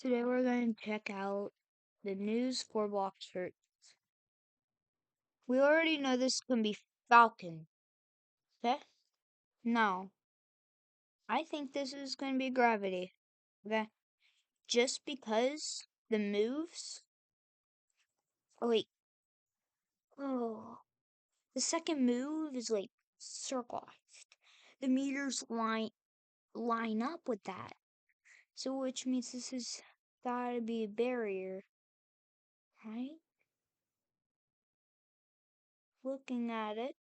Today we're going to check out the news for box shirts. We already know this can be Falcon. Okay? No. I think this is going to be Gravity. Okay? Just because the moves. Oh, wait. Oh. The second move is like circleized. The meters line up with that. So which means this has gotta be a barrier. Right? Looking at it.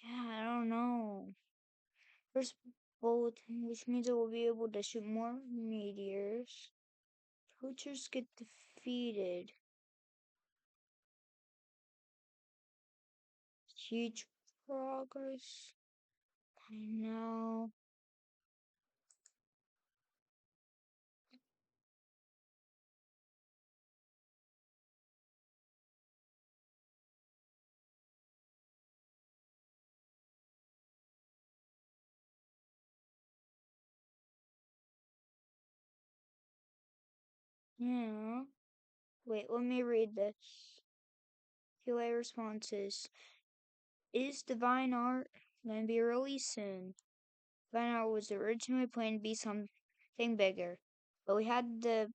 Yeah, I don't know. First bulletin, which means it will be able to shoot more meteors. Poachers get defeated. Huge progress. I know. Yeah. Wait, let me read this. QA responses. Is Divine Art going to be released soon? Divine Art was originally planned to be something bigger, but we had to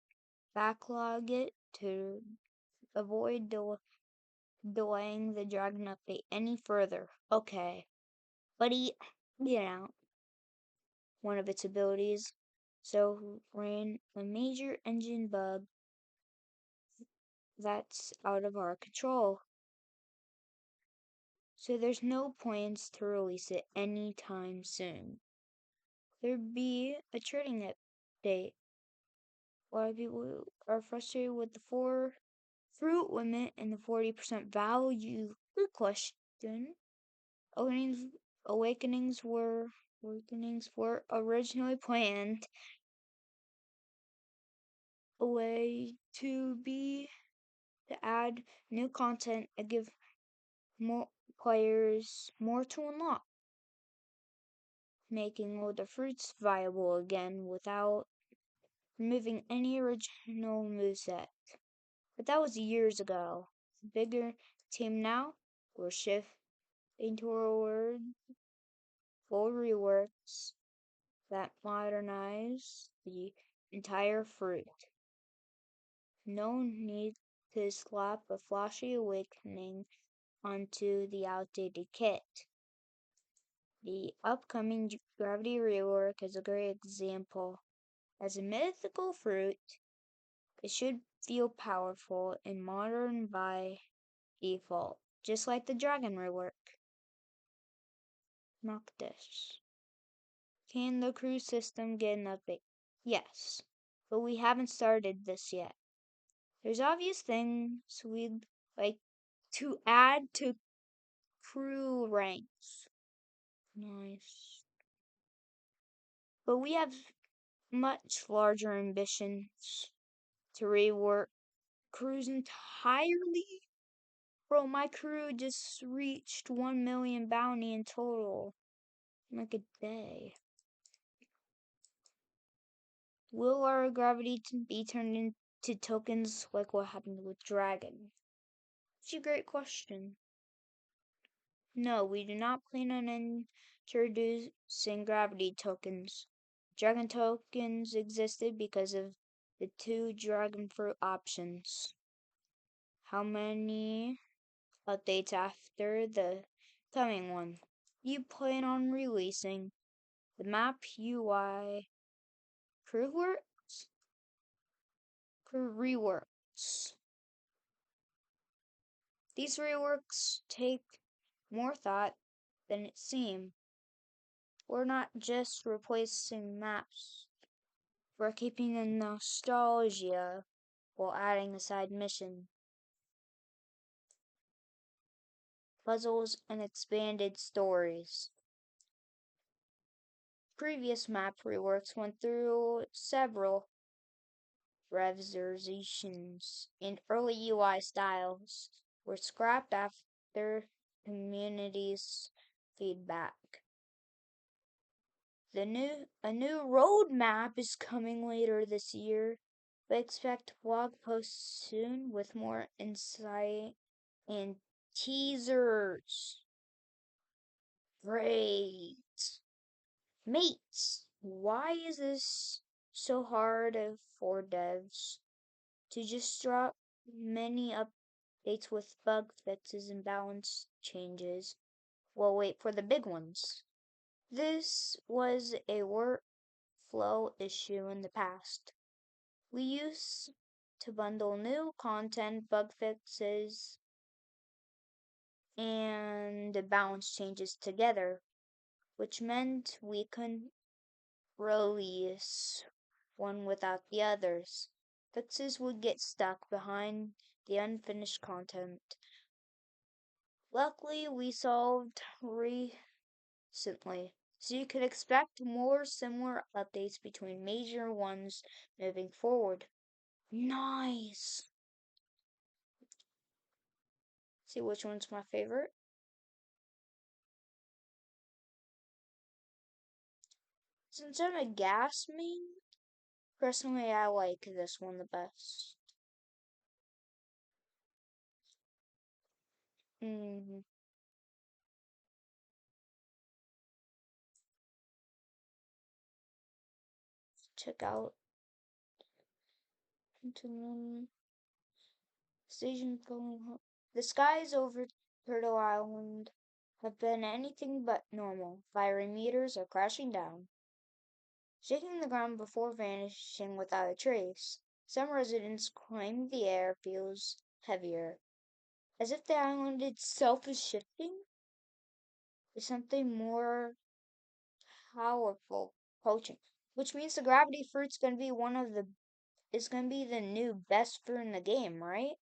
backlog it to avoid delaying the Dragon update any further. Okay. Buddy, one of its abilities, so ran a major engine bug that's out of our control. So there's no plans to release it anytime soon. There'd be a trading update. A lot of people are frustrated with the 4 fruit limit and the 40% value. Good question. Awakenings, awakenings were awakenings were originally planned a way to add new content and give more players more to unlock, making all the fruits viable again without removing any original moveset. But that was years ago. The bigger team now will shifting toward full reworks that modernize the entire fruit. No need to slap a flashy awakening onto the outdated kit. The upcoming Gravity rework is a great example. As a mythical fruit, it should feel powerful and modern by default, just like the Dragon rework. Noctis. Can the crew system get an update? Yes, but we haven't started this yet. There's obvious things we'd like to add to crew ranks. Nice. But we have much larger ambitions to rework crews entirely. Bro, my crew just reached 1 million bounty in total in like a day. Will our gravity be turned into tokens like what happened with Dragon? It's a great question. No, we do not plan on introducing gravity tokens. Dragon tokens existed because of the 2 dragon fruit options. How many updates after the coming one? You plan on releasing the map UI crew reworks. These reworks take more thought than it seems. We're not just replacing maps. We're keeping the nostalgia while adding a side mission, puzzles, and expanded stories. Previous map reworks went through several revisions, and early UI styles were scrapped after community's feedback. A new roadmap is coming later this year. We expect blog posts soon with more insight and teasers. Great. Mates, why is this so hard for devs to just drop many updates with bug fixes and balance changes? We'll wait for the big ones. This was a workflow issue in the past. We used to bundle new content, bug fixes, and balance changes together, which meant we couldn't release one without the others. Fixes would get stuck behind the unfinished content. Luckily, we solved recently, so you can expect more similar updates between major ones moving forward. Nice! See which one's my favorite? Since I'm a gas main, personally I like this one the best. Mm, check out station going home. The skies over Turtle Island have been anything but normal. Fiery meters are crashing down, shaking the ground before vanishing without a trace. Some residents claim the air feels heavier, as if the island itself is shifting. Is something more powerful approaching, which means the gravity fruit's gonna be is gonna be the new best fruit in the game, right?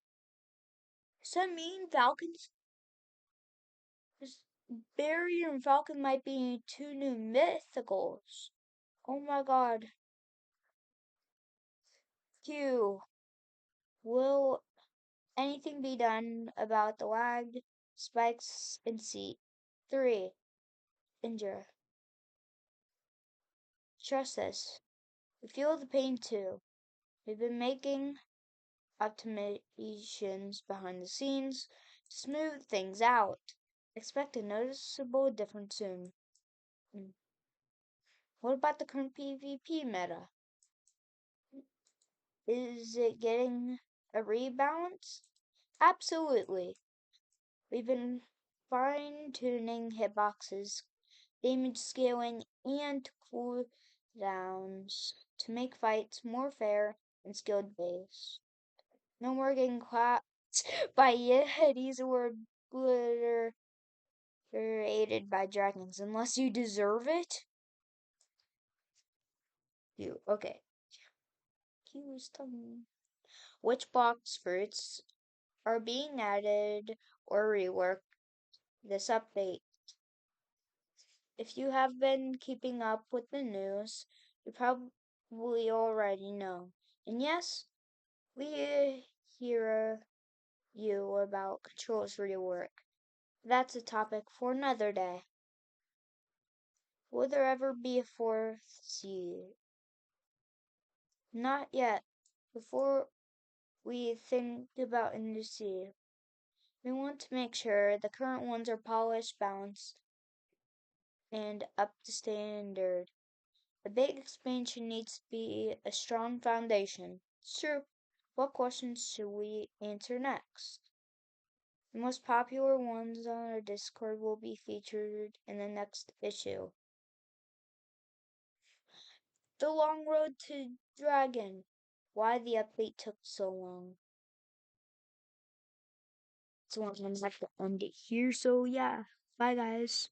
Does that mean Falcons? Barrier and Falcon might be two new mythicals. Oh my god. Q. Will anything be done about the lag, spikes, and seat? 3. Injure. Trust us. We feel the pain too. We've been making optimizations behind the scenes to smooth things out. Expect a noticeable difference soon. What about the current PvP meta? Is it getting a rebalance? Absolutely. We've been fine tuning hitboxes, damage scaling, and cooldowns to make fights more fair and skilled based. No more getting clapped by yetis or obliterated by dragons unless you deserve it. Okay. Q is telling which box fruits are being added or reworked this update. If you have been keeping up with the news, you probably already know. And yes, we hear you about controls rework. That's a topic for another day. Will there ever be a fourth seed? Not yet. Before we think about a new seed, we want to make sure the current ones are polished, balanced, and up to standard. A big expansion needs to be a strong foundation. It's true. What questions should we answer next? The most popular ones on our Discord will be featured in the next issue. The long road to Dragon. Why the update took so long. So I'm gonna have to end it here. So yeah, bye guys.